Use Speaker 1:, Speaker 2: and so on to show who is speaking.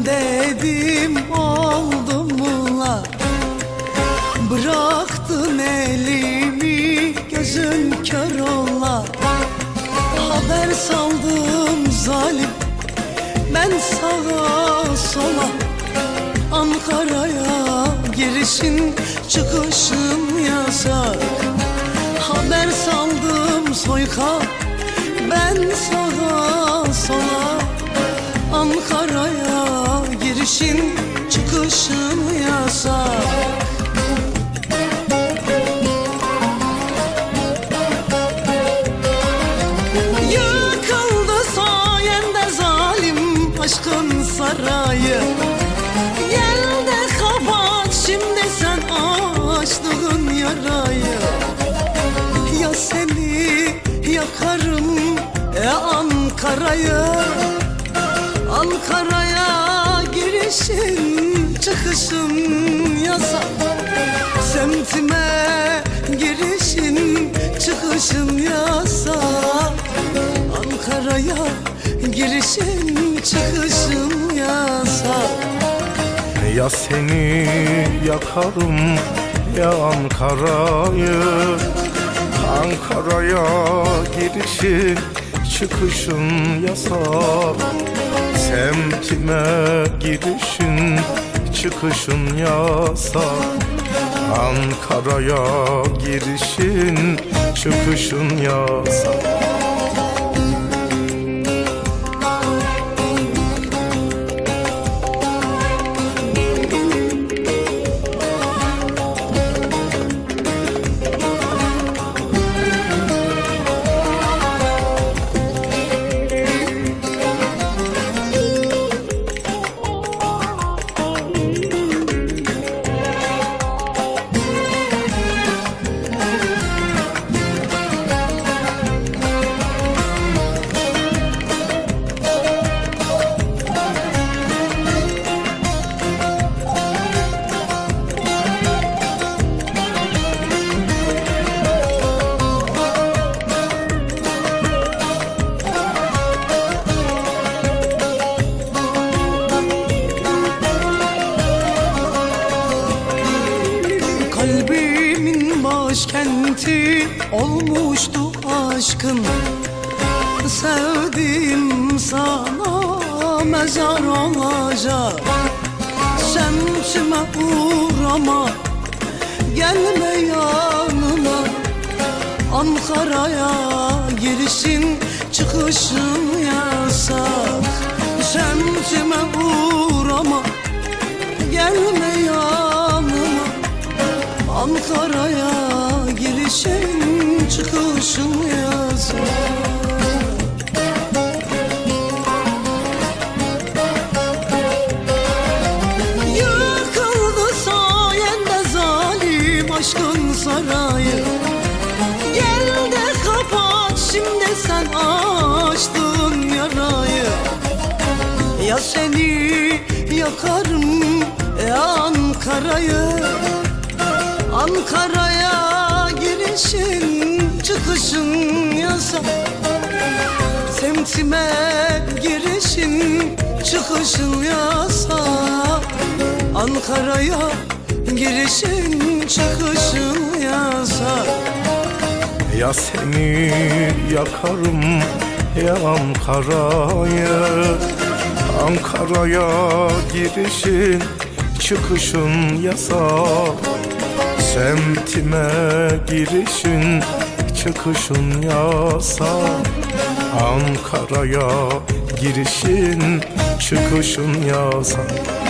Speaker 1: Dedim oldu mu la? Bıraktın elimi, gözün kör ola. Haber saldım zalim ben sağa sola. Ankara'ya girişin çıkışın yasak. Haber saldım soyka ben sağa sola. Ankara'ya girişin çıkışın yasak. Yıkıldı sayende zalim aşkın sarayı. Gel de kapat şimdi sen açtığın yarayı. Ya seni yakarım ya Ankara'yı. Ankara'ya girişin çıkışın yasak. Semtime girişin çıkışın yasak. Ankara'ya girişin çıkışın yasak.
Speaker 2: Ya seni yakarım ya Ankara'yı. Ankara'ya girişin çıkışın yasak. Semtime girişin çıkışın yasak. Ankara'ya girişin çıkışın yasak.
Speaker 1: Kalbimin başkenti olmuştu aşkın. Sevdiğim sana mezar olacak. Semtime uğrama, gelme yanıma. Ankara'ya girişin çıkışın yasak. Semtime uğrama, gelme yanıma. Ankara'ya girişin çıkışın yasak. Yıkıldı sayende zalim aşkın sarayı. Gel de kapat şimdi sen açtın yarayı. Ya seni yakarım ya Ankara'yı. Ankara'ya girişin çıkışın yasak. Semtime girişin çıkışın yasak. Ankara'ya girişin çıkışın yasak.
Speaker 2: Ya seni yakarım ya Ankara'yı. Ankara'ya girişin çıkışın yasak. Semtime girişin çıkışın yasak. Ankara'ya girişin çıkışın yasak.